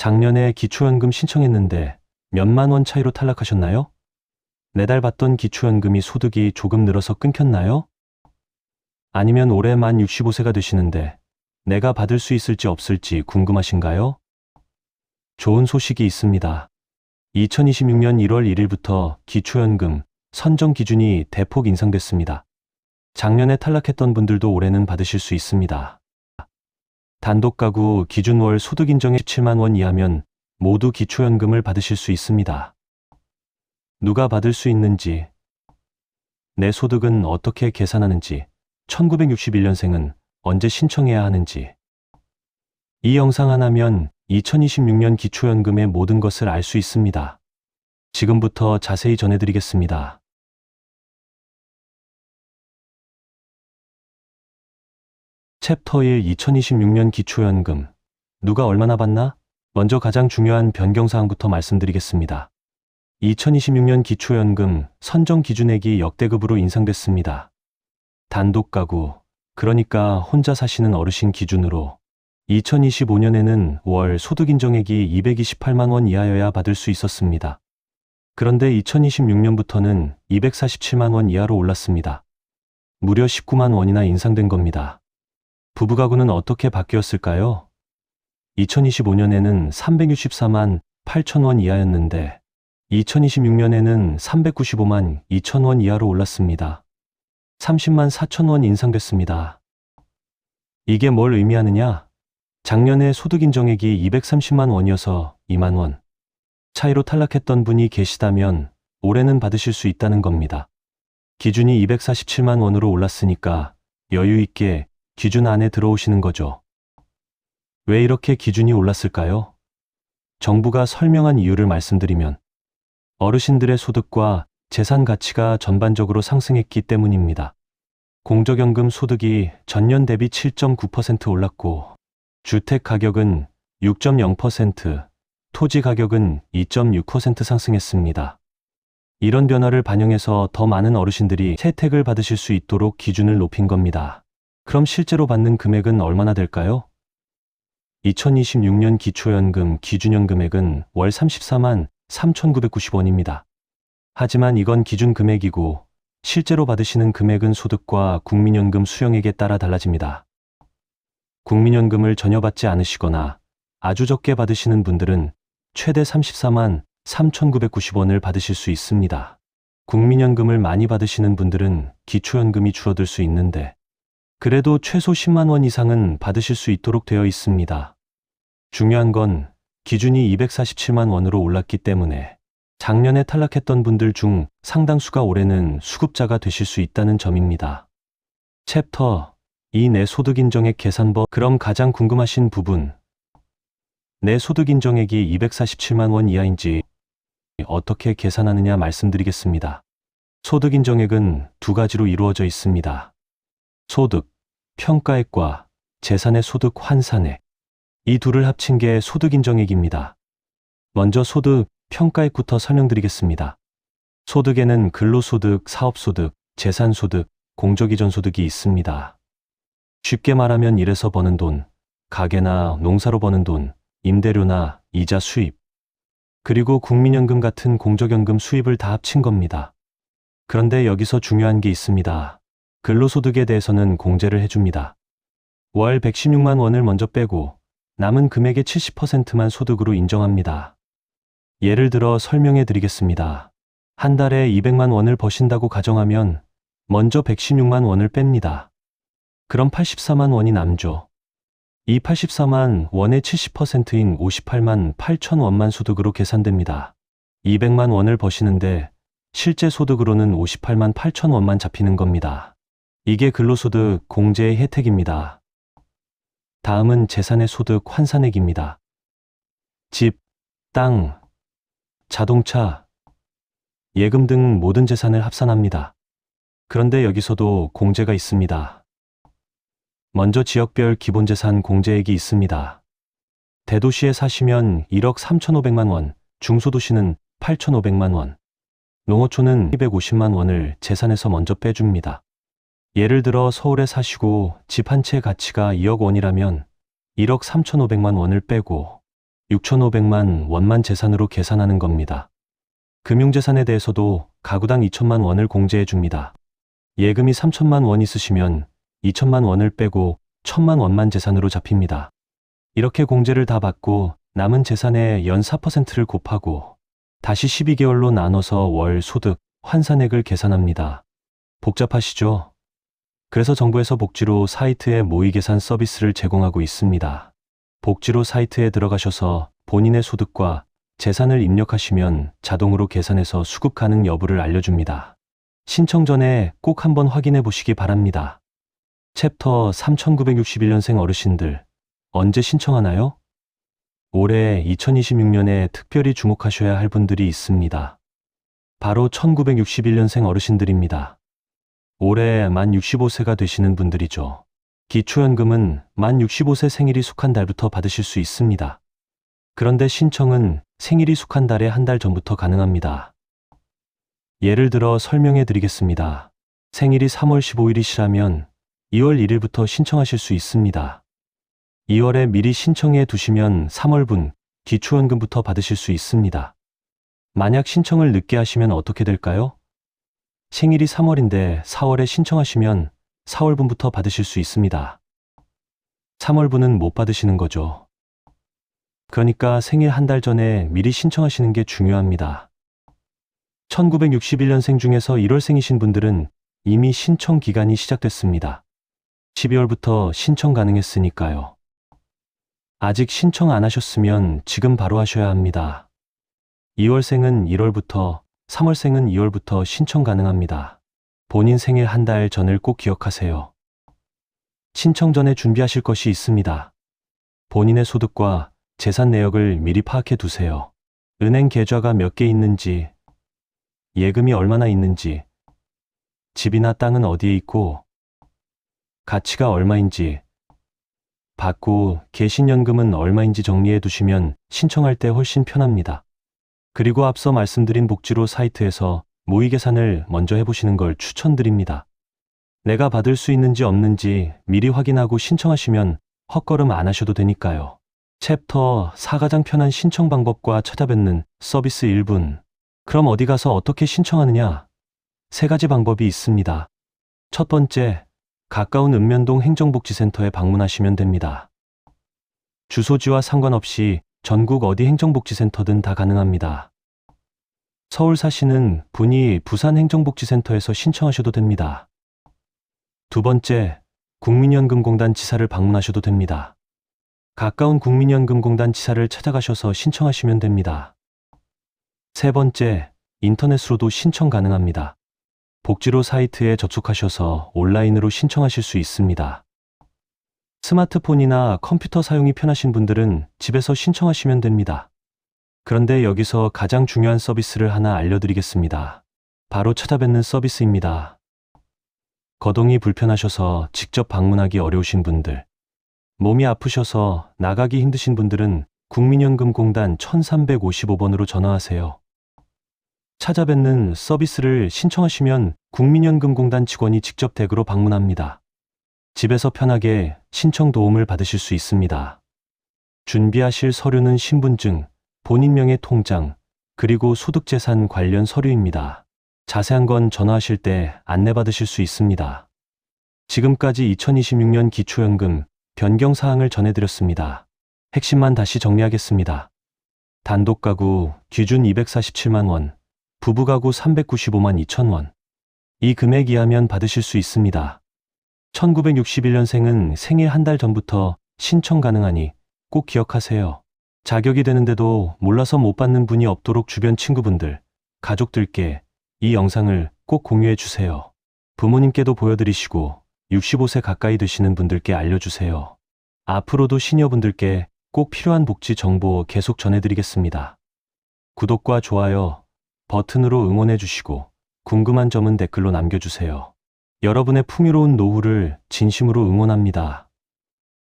작년에 기초연금 신청했는데 몇만 원 차이로 탈락하셨나요? 매달 받던 기초연금이 소득이 조금 늘어서 끊겼나요? 아니면 올해 만 65세가 되시는데 내가 받을 수 있을지 없을지 궁금하신가요? 좋은 소식이 있습니다. 2026년 1월 1일부터 기초연금 선정 기준이 대폭 인상됐습니다. 작년에 탈락했던 분들도 올해는 받으실 수 있습니다. 단독가구 기준 월 소득 인정액 17만 원 이하면 모두 기초연금을 받으실 수 있습니다. 누가 받을 수 있는지, 내 소득은 어떻게 계산하는지, 1961년생은 언제 신청해야 하는지. 이 영상 하나면 2026년 기초연금의 모든 것을 알 수 있습니다. 지금부터 자세히 전해드리겠습니다. 챕터 1 2026년 기초연금. 누가 얼마나 받나? 먼저 가장 중요한 변경사항부터 말씀드리겠습니다. 2026년 기초연금 선정 기준액이 역대급으로 인상됐습니다. 단독가구, 그러니까 혼자 사시는 어르신 기준으로 2025년에는 월 소득 인정액이 228만 원 이하여야 받을 수 있었습니다. 그런데 2026년부터는 247만 원 이하로 올랐습니다. 무려 19만 원이나 인상된 겁니다. 부부가구는 어떻게 바뀌었을까요? 2025년에는 364만 8천 원 이하였는데 2026년에는 395만 2천 원 이하로 올랐습니다. 30만 4천 원 인상됐습니다. 이게 뭘 의미하느냐? 작년에 소득 인정액이 230만 원이어서 2만 원 차이로 탈락했던 분이 계시다면 올해는 받으실 수 있다는 겁니다. 기준이 247만 원으로 올랐으니까 여유 있게 기준 안에 들어오시는 거죠. 왜 이렇게 기준이 올랐을까요? 정부가 설명한 이유를 말씀드리면 어르신들의 소득과 재산 가치가 전반적으로 상승했기 때문입니다. 공적연금 소득이 전년 대비 7.9% 올랐고 주택 가격은 6.0%, 토지 가격은 2.6% 상승했습니다. 이런 변화를 반영해서 더 많은 어르신들이 혜택을 받으실 수 있도록 기준을 높인 겁니다. 그럼 실제로 받는 금액은 얼마나 될까요? 2026년 기초연금 기준연 금액은 월 34만 3,990원입니다. 하지만 이건 기준 금액이고 실제로 받으시는 금액은 소득과 국민연금 수령액에 따라 달라집니다. 국민연금을 전혀 받지 않으시거나 아주 적게 받으시는 분들은 최대 34만 3,990원을 받으실 수 있습니다. 국민연금을 많이 받으시는 분들은 기초연금이 줄어들 수 있는데 그래도 최소 10만 원 이상은 받으실 수 있도록 되어 있습니다. 중요한 건 기준이 247만 원으로 올랐기 때문에 작년에 탈락했던 분들 중 상당수가 올해는 수급자가 되실 수 있다는 점입니다. 챕터 2 내 소득 인정액 계산법. 그럼 가장 궁금하신 부분, 내 소득 인정액이 247만 원 이하인지 어떻게 계산하느냐 말씀드리겠습니다. 소득 인정액은 두 가지로 이루어져 있습니다. 소득, 평가액과 재산의 소득 환산액. 이 둘을 합친 게 소득 인정액입니다. 먼저 소득, 평가액부터 설명드리겠습니다. 소득에는 근로소득, 사업소득, 재산소득, 공적이전소득이 있습니다. 쉽게 말하면 일해서 버는 돈, 가게나 농사로 버는 돈, 임대료나 이자 수입, 그리고 국민연금 같은 공적연금 수입을 다 합친 겁니다. 그런데 여기서 중요한 게 있습니다. 근로소득에 대해서는 공제를 해줍니다. 월 116만 원을 먼저 빼고 남은 금액의 70%만 소득으로 인정합니다. 예를 들어 설명해 드리겠습니다. 한 달에 200만 원을 버신다고 가정하면 먼저 116만 원을 뺍니다. 그럼 84만 원이 남죠. 이 84만 원의 70%인 58만 8천 원만 소득으로 계산됩니다. 200만 원을 버시는데 실제 소득으로는 58만 8천 원만 잡히는 겁니다. 이게 근로소득 공제의 혜택입니다. 다음은 재산의 소득 환산액입니다. 집, 땅, 자동차, 예금 등 모든 재산을 합산합니다. 그런데 여기서도 공제가 있습니다. 먼저 지역별 기본재산 공제액이 있습니다. 대도시에 사시면 1억 3,500만 원, 중소도시는 8,500만 원, 농어촌은 250만 원을 재산에서 먼저 빼줍니다. 예를 들어 서울에 사시고 집 한 채 가치가 2억 원이라면 1억 3,500만 원을 빼고 6,500만 원만 재산으로 계산하는 겁니다. 금융재산에 대해서도 가구당 2천만 원을 공제해 줍니다. 예금이 3천만 원 있으시면 2천만 원을 빼고 1천만 원만 재산으로 잡힙니다. 이렇게 공제를 다 받고 남은 재산의 연 4%를 곱하고 다시 12개월로 나눠서 월 소득, 환산액을 계산합니다. 복잡하시죠? 그래서 정부에서 복지로 사이트에 모의 계산 서비스를 제공하고 있습니다. 복지로 사이트에 들어가셔서 본인의 소득과 재산을 입력하시면 자동으로 계산해서 수급 가능 여부를 알려줍니다. 신청 전에 꼭 한번 확인해 보시기 바랍니다. 챕터 3961년생 어르신들, 언제 신청하나요? 올해 2026년에 특별히 주목하셔야 할 분들이 있습니다. 바로 1961년생 어르신들입니다. 올해 만 65세가 되시는 분들이죠. 기초연금은 만 65세 생일이 속한 달부터 받으실 수 있습니다. 그런데 신청은 생일이 속한 달의 한 달 전부터 가능합니다. 예를 들어 설명해 드리겠습니다. 생일이 3월 15일이시라면 2월 1일부터 신청하실 수 있습니다. 2월에 미리 신청해 두시면 3월분 기초연금부터 받으실 수 있습니다. 만약 신청을 늦게 하시면 어떻게 될까요? 생일이 3월인데 4월에 신청하시면 4월분부터 받으실 수 있습니다. 3월분은 못 받으시는 거죠. 그러니까 생일 한 달 전에 미리 신청하시는 게 중요합니다. 1961년생 중에서 1월생이신 분들은 이미 신청 기간이 시작됐습니다. 12월부터 신청 가능했으니까요. 아직 신청 안 하셨으면 지금 바로 하셔야 합니다. 2월생은 1월부터, 3월생은 2월부터 신청 가능합니다. 본인 생일 한 달 전을 꼭 기억하세요. 신청 전에 준비하실 것이 있습니다. 본인의 소득과 재산 내역을 미리 파악해 두세요. 은행 계좌가 몇 개 있는지, 예금이 얼마나 있는지, 집이나 땅은 어디에 있고, 가치가 얼마인지, 받고 계신 연금은 얼마인지 정리해 두시면 신청할 때 훨씬 편합니다. 그리고 앞서 말씀드린 복지로 사이트에서 모의 계산을 먼저 해보시는 걸 추천드립니다. 내가 받을 수 있는지 없는지 미리 확인하고 신청하시면 헛걸음 안 하셔도 되니까요. 챕터 4 가장 편한 신청 방법과 찾아뵙는 서비스 1분. 그럼 어디 가서 어떻게 신청하느냐? 3가지 방법이 있습니다. 첫 번째, 가까운 읍면동 행정복지센터에 방문하시면 됩니다. 주소지와 상관없이 전국 어디 행정복지센터든 다 가능합니다. 서울 사시는 분이 부산 행정복지센터에서 신청하셔도 됩니다. 두 번째, 국민연금공단 지사를 방문하셔도 됩니다. 가까운 국민연금공단 지사를 찾아가셔서 신청하시면 됩니다. 세 번째, 인터넷으로도 신청 가능합니다. 복지로 사이트에 접속하셔서 온라인으로 신청하실 수 있습니다. 스마트폰이나 컴퓨터 사용이 편하신 분들은 집에서 신청하시면 됩니다. 그런데 여기서 가장 중요한 서비스를 하나 알려드리겠습니다. 바로 찾아뵙는 서비스입니다. 거동이 불편하셔서 직접 방문하기 어려우신 분들, 몸이 아프셔서 나가기 힘드신 분들은 국민연금공단 1355번으로 전화하세요. 찾아뵙는 서비스를 신청하시면 국민연금공단 직원이 직접 댁으로 방문합니다. 집에서 편하게 신청 도움을 받으실 수 있습니다. 준비하실 서류는 신분증, 본인명의 통장, 그리고 소득재산 관련 서류입니다. 자세한 건 전화하실 때 안내받으실 수 있습니다. 지금까지 2026년 기초연금 변경사항을 전해드렸습니다. 핵심만 다시 정리하겠습니다. 단독가구 기준 247만 원, 부부가구 395만 2천 원. 이 금액 이하면 받으실 수 있습니다. 1961년생은 생일 한 달 전부터 신청 가능하니 꼭 기억하세요. 자격이 되는데도 몰라서 못 받는 분이 없도록 주변 친구분들, 가족들께 이 영상을 꼭 공유해 주세요. 부모님께도 보여드리시고 65세 가까이 되시는 분들께 알려주세요. 앞으로도 시니어분들께 꼭 필요한 복지 정보 계속 전해드리겠습니다. 구독과 좋아요 버튼으로 응원해 주시고 궁금한 점은 댓글로 남겨주세요. 여러분의 풍요로운 노후를 진심으로 응원합니다.